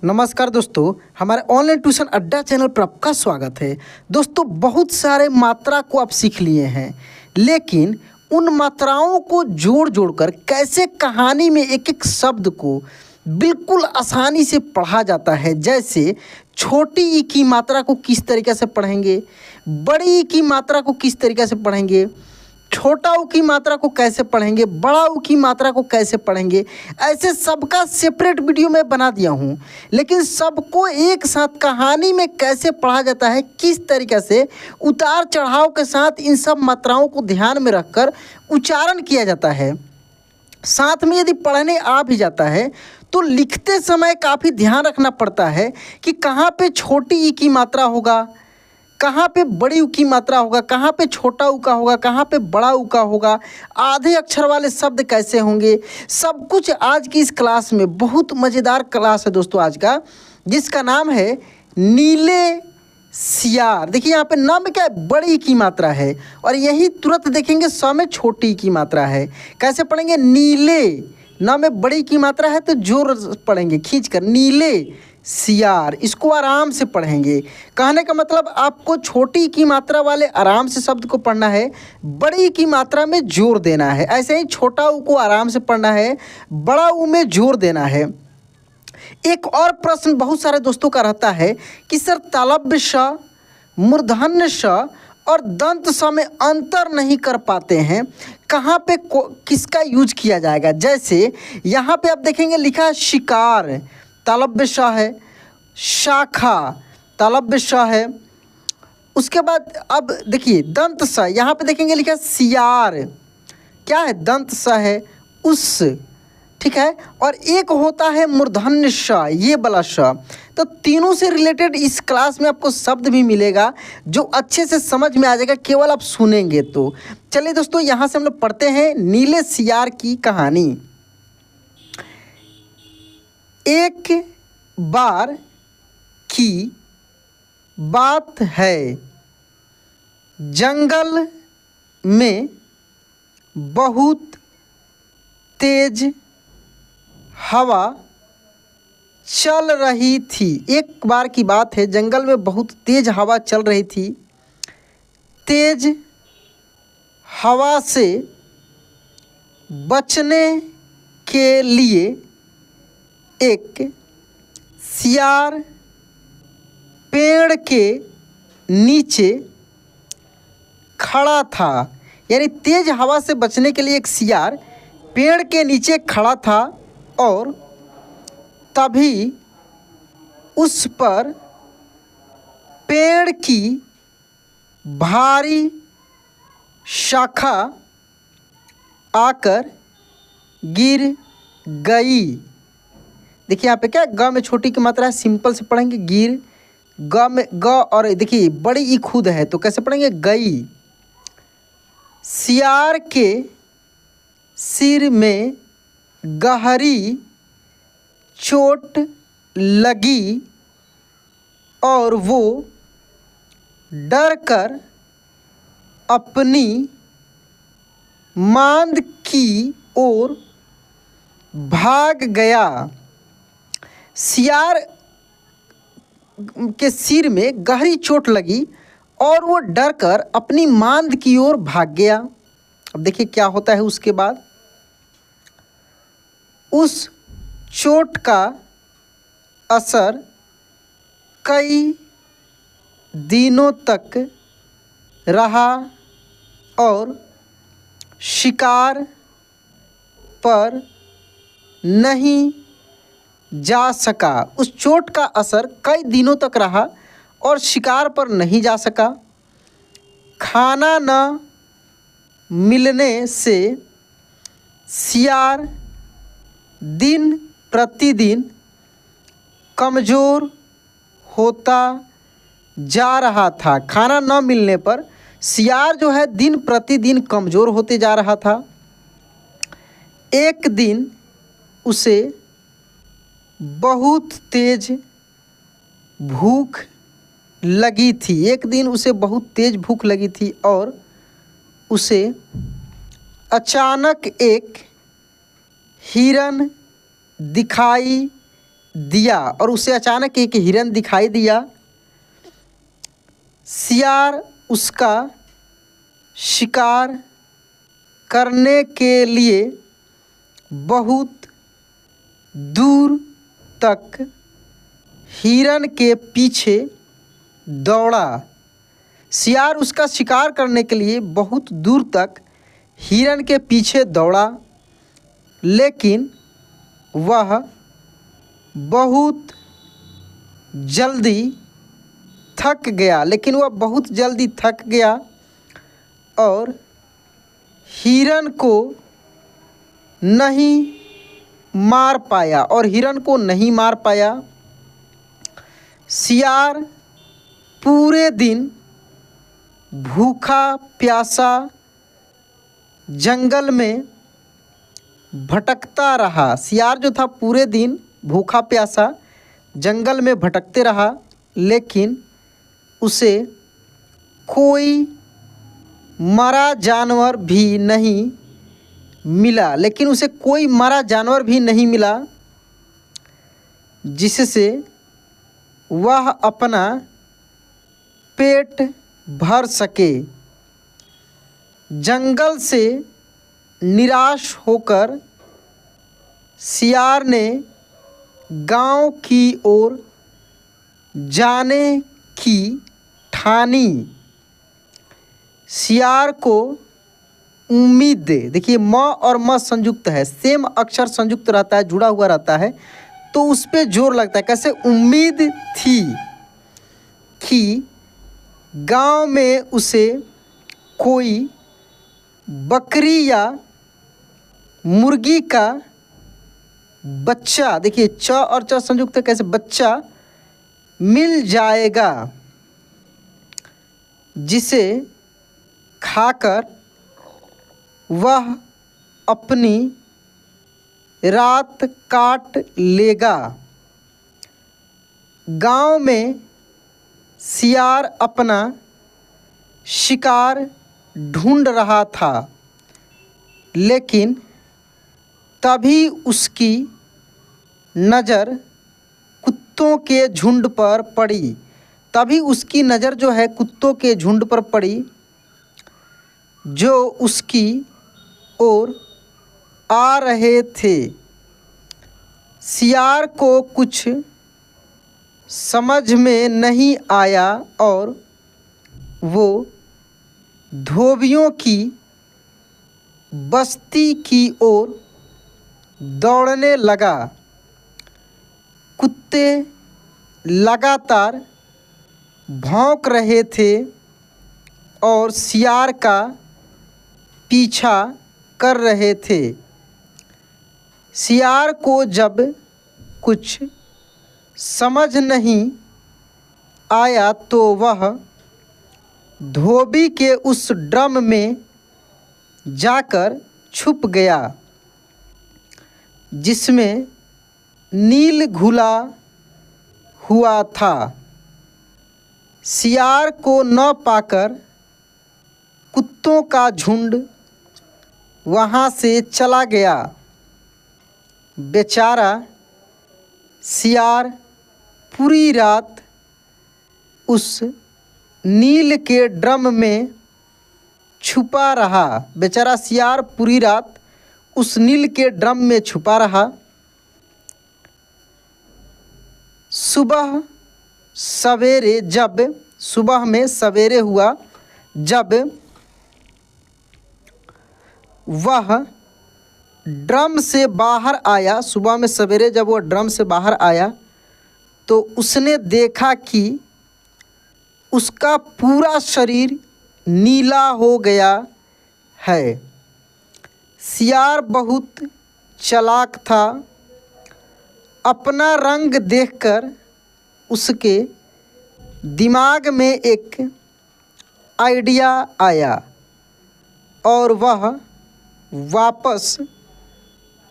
नमस्कार दोस्तों, हमारे ऑनलाइन ट्यूशन अड्डा चैनल पर आपका स्वागत है। दोस्तों, बहुत सारे मात्रा को आप सीख लिए हैं, लेकिन उन मात्राओं को जोड़ जोड़कर कैसे कहानी में एक एक शब्द को बिल्कुल आसानी से पढ़ा जाता है। जैसे छोटी ई की मात्रा को किस तरीके से पढ़ेंगे, बड़ी ई की मात्रा को किस तरीके से पढ़ेंगे, छोटा ऊ की मात्रा को कैसे पढ़ेंगे, बड़ा ऊ की मात्रा को कैसे पढ़ेंगे, ऐसे सबका सेपरेट वीडियो मैं बना दिया हूँ। लेकिन सबको एक साथ कहानी में कैसे पढ़ा जाता है, किस तरीके से उतार चढ़ाव के साथ इन सब मात्राओं को ध्यान में रखकर उच्चारण किया जाता है। साथ में यदि पढ़ने आ भी जाता है तो लिखते समय काफ़ी ध्यान रखना पड़ता है कि कहाँ पे छोटी ई की मात्रा होगा, कहाँ पे बड़ी ऊ की मात्रा होगा, कहाँ पे छोटा ऊ का होगा, कहाँ पे बड़ा ऊ का होगा, आधे अक्षर वाले शब्द कैसे होंगे, सब कुछ आज की इस क्लास में। बहुत मज़ेदार क्लास है दोस्तों आज का, जिसका नाम है नीले सियार। देखिए यहाँ पे न में क्या है, बड़ी की मात्रा है, और यही तुरंत देखेंगे स में छोटी की मात्रा है। कैसे पढ़ेंगे, नीले, न में बड़ी की मात्रा है तो जोर पढ़ेंगे खींच कर, नीले सियार। इसको आराम से पढ़ेंगे। कहने का मतलब आपको छोटी की मात्रा वाले आराम से शब्द को पढ़ना है, बड़ी की मात्रा में जोर देना है। ऐसे ही छोटा ऊ को आराम से पढ़ना है, बड़ा ऊ में जोर देना है। एक और प्रश्न बहुत सारे दोस्तों का रहता है कि सर तालव्य श, मूर्धन्य श और दंत स में अंतर नहीं कर पाते हैं, कहाँ पे किसका यूज किया जाएगा। जैसे यहाँ पे आप देखेंगे लिखा है शिकार, तालव्य श है, शाखा तालव्य श है। उसके बाद अब देखिए दंत स, यहाँ पे देखेंगे लिखा है सियार, क्या है, दंत स है, उस, ठीक है। और एक होता है मूर्धन्य श, ये वाला श। तो तीनों से रिलेटेड इस क्लास में आपको शब्द भी मिलेगा जो अच्छे से समझ में आ जाएगा, केवल आप सुनेंगे तो। चलिए दोस्तों, यहाँ से हम लोग पढ़ते हैं नीले सियार की कहानी। एक बार की बात है, जंगल में बहुत तेज हवा चल रही थी। एक बार की बात है, जंगल में बहुत तेज हवा चल रही थी। तेज हवा से बचने के लिए एक सियार पेड़ के नीचे खड़ा था। यानी तेज हवा से बचने के लिए एक सियार पेड़ के नीचे खड़ा था, और तभी उस पर पेड़ की भारी शाखा आकर गिर गई। देखिए यहाँ पे क्या, ग में छोटी की मात्रा है, सिंपल से पढ़ेंगे गिर, ग में ग, और देखिए बड़ी ई खुद है तो कैसे पढ़ेंगे, गई। सियार के सिर में गहरी चोट लगी और वो डर कर अपनी मांद की ओर भाग गया। सियार के सिर में गहरी चोट लगी और वो डर कर अपनी मांद की ओर भाग गया। अब देखिए क्या होता है उसके बाद, उस चोट का असर कई दिनों तक रहा और शिकार पर नहीं जा सका। उस चोट का असर कई दिनों तक रहा और शिकार पर नहीं जा सका। खाना न मिलने से सियार दिन प्रतिदिन कमज़ोर होता जा रहा था। खाना न मिलने पर सियार जो है दिन प्रतिदिन कमज़ोर होते जा रहा था। एक दिन उसे बहुत तेज भूख लगी थी। एक दिन उसे बहुत तेज भूख लगी थी और उसे अचानक एक हिरन दिखाई दिया और उसे अचानक एक हिरन दिखाई दिया। सियार उसका शिकार करने के लिए बहुत दूर तक हिरन के पीछे दौड़ा। सियार उसका शिकार करने के लिए बहुत दूर तक हिरन के पीछे दौड़ा, लेकिन वह बहुत जल्दी थक गया और हिरन को नहीं मार पाया। सियार पूरे दिन भूखा प्यासा जंगल में भटकता रहा। सियार जो था पूरे दिन भूखा प्यासा जंगल में भटकते रहा, लेकिन उसे कोई मरा जानवर भी नहीं मिला, जिससे वह अपना पेट भर सके। जंगल से निराश होकर सियार ने गांव की ओर जाने की ठानी। सियार को उम्मीद, देखिए म और म संयुक्त है, सेम अक्षर संयुक्त रहता है, जुड़ा हुआ रहता है, तो उस पे जोर लगता है। कैसे? उम्मीद थी कि गांव में उसे कोई बकरी या मुर्गी का बच्चा, देखिए च और च संयुक्त है, कैसे? बच्चा मिल जाएगा, जिसे खाकर वह अपनी रात काट लेगा। गांव में सियार अपना शिकार ढूंढ रहा था, लेकिन तभी उसकी नज़र कुत्तों के झुंड पर पड़ी। जो उसकी ओर आ रहे थे। सियार को कुछ समझ में नहीं आया और वो धोबियों की बस्ती की ओर दौड़ने लगा। कुत्ते लगातार भौंक रहे थे और सियार का पीछा कर रहे थे। सियार को जब कुछ समझ नहीं आया तो वह धोबी के उस ड्रम में जाकर छुप गया, जिसमें नील घुला हुआ था। सियार को न पाकर कुत्तों का झुंड वहाँ से चला गया। बेचारा सियार पूरी रात उस नील के ड्रम में छुपा रहा। सुबह में सवेरे हुआ, जब वह ड्रम से बाहर आया, तो उसने देखा कि उसका पूरा शरीर नीला हो गया है। सियार बहुत चालाक था। अपना रंग देखकर उसके दिमाग में एक आइडिया आया और वह वापस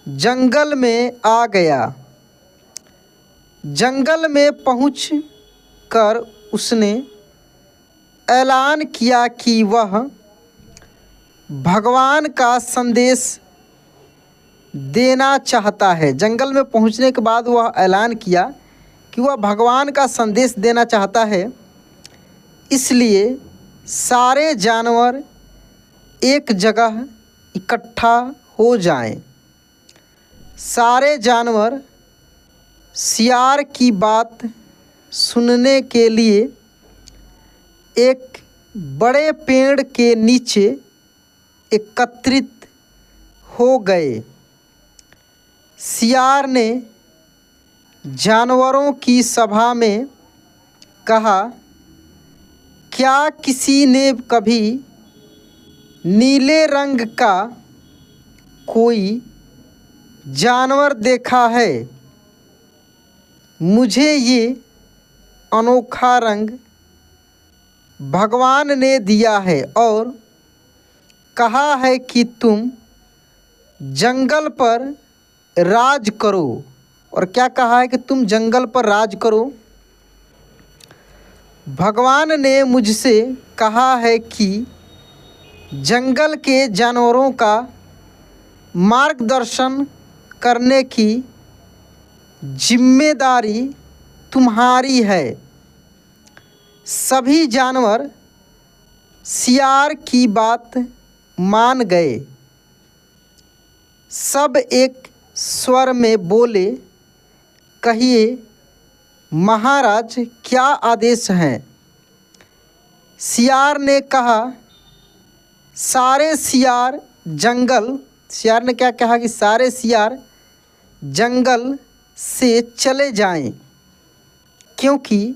जंगल में आ गया। जंगल में पहुंचकर उसने ऐलान किया कि वह भगवान का संदेश देना चाहता है। जंगल में पहुंचने के बाद वह ऐलान किया कि वह भगवान का संदेश देना चाहता है, इसलिए सारे जानवर एक जगह इकट्ठा हो जाएं। सारे जानवर सियार की बात सुनने के लिए एक बड़े पेड़ के नीचे एकत्रित हो गए। सियार ने जानवरों की सभा में कहा, क्या किसी ने कभी नीले रंग का कोई जानवर देखा है? मुझे ये अनोखा रंग भगवान ने दिया है और कहा है कि तुम जंगल पर राज करो। और क्या कहा है कि तुम जंगल पर राज करो। भगवान ने मुझसे कहा है कि जंगल के जानवरों का मार्गदर्शन करने की जिम्मेदारी तुम्हारी है। सभी जानवर सियार की बात मान गए। सब एक स्वर में बोले, कहिए महाराज, क्या आदेश हैं? सियार ने कहा, सारे सियार जंगल सियार ने क्या कहा कि सारे सियार जंगल से चले जाएं, क्योंकि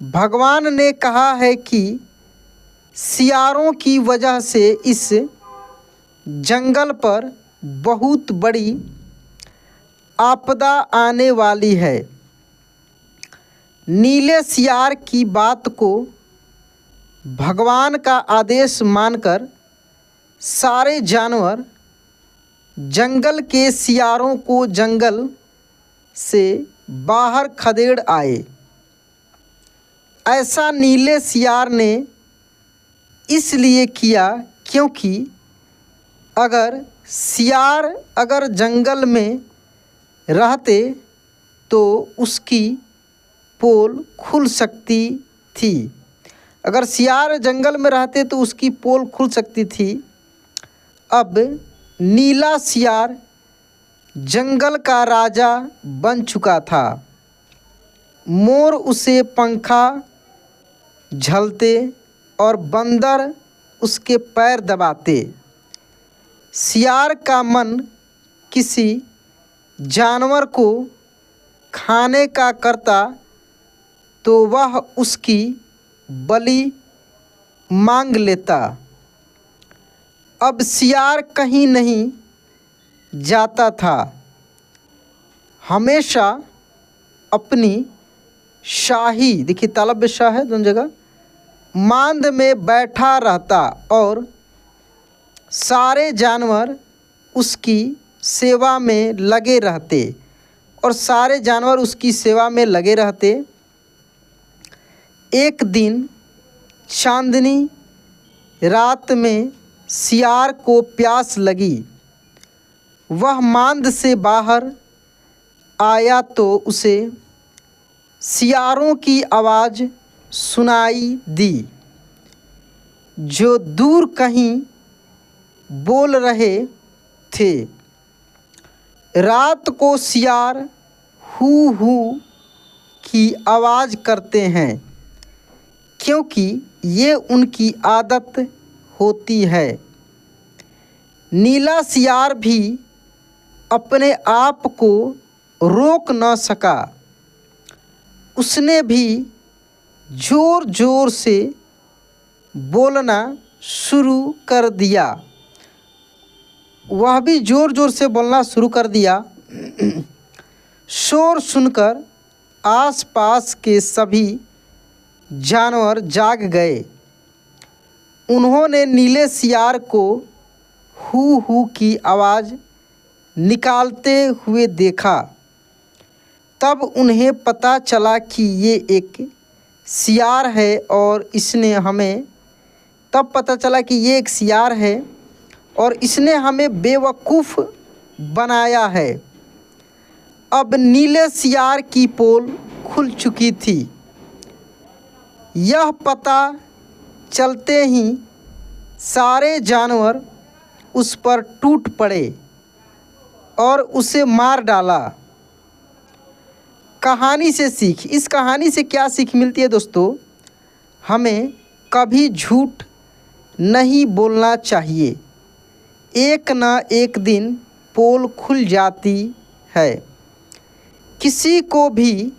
भगवान ने कहा है कि सियारों की वजह से इस जंगल पर बहुत बड़ी आपदा आने वाली है। नीले सियार की बात को भगवान का आदेश मानकर सारे जानवर जंगल के सियारों को जंगल से बाहर खदेड़ आए। ऐसा नीले सियार ने इसलिए किया क्योंकि अगर जंगल में रहते तो उसकी पोल खुल सकती थी। अगर सियार जंगल में रहते तो उसकी पोल खुल सकती थी। अब नीला सियार जंगल का राजा बन चुका था। मोर उसे पंखा झलते और बंदर उसके पैर दबाते। सियार का मन किसी जानवर को खाने का करता तो वह उसकी बलि मांग लेता। अब सियार कहीं नहीं जाता था, हमेशा अपनी शाही, देखिए तालब शाह है दोनों जगह, मांद में बैठा रहता और सारे जानवर उसकी सेवा में लगे रहते। एक दिन चांदनी रात में सियार को प्यास लगी। वह मांद से बाहर आया तो उसे सियारों की आवाज़ सुनाई दी, जो दूर कहीं बोल रहे थे। रात को सियार हू हू की आवाज़ करते हैं, क्योंकि ये उनकी आदत होती है। नीला सियार भी अपने आप को रोक न सका। उसने भी ज़ोर ज़ोर से बोलना शुरू कर दिया। शोर सुनकर आसपास के सभी जानवर जाग गए। उन्होंने नीले सियार को हू हू की आवाज़ निकालते हुए देखा। तब उन्हें पता चला कि ये एक सियार है और इसने हमें बेवकूफ़ बनाया है। अब नीले सियार की पोल खुल चुकी थी। यह पता चलते ही सारे जानवर उस पर टूट पड़े और उसे मार डाला। कहानी से सीख, इस कहानी से क्या सीख मिलती है दोस्तों? हमें कभी झूठ नहीं बोलना चाहिए। एक ना एक दिन पोल खुल जाती है। किसी को भी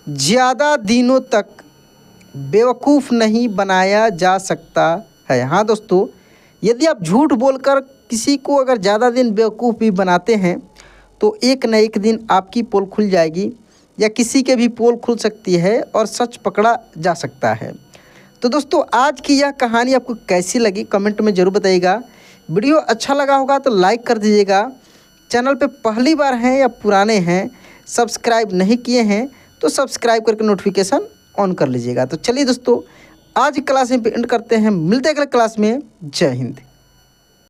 ज़्यादा दिनों तक बेवकूफ़ नहीं बनाया जा सकता है। हाँ दोस्तों, यदि आप झूठ बोलकर किसी को अगर ज़्यादा दिन बेवकूफ़ भी बनाते हैं तो एक न एक दिन आपकी पोल खुल जाएगी या किसी के भी पोल खुल सकती है और सच पकड़ा जा सकता है। तो दोस्तों, आज की यह कहानी आपको कैसी लगी कमेंट में ज़रूर बताइएगा। वीडियो अच्छा लगा होगा तो लाइक कर दीजिएगा। चैनल पे पहली बार हैं या पुराने हैं, सब्सक्राइब नहीं किए हैं तो सब्सक्राइब करके नोटिफिकेशन ऑन कर लीजिएगा। तो चलिए दोस्तों, आज की क्लास में एंड करते हैं। मिलते हैं अगले क्लास में। जय हिंद।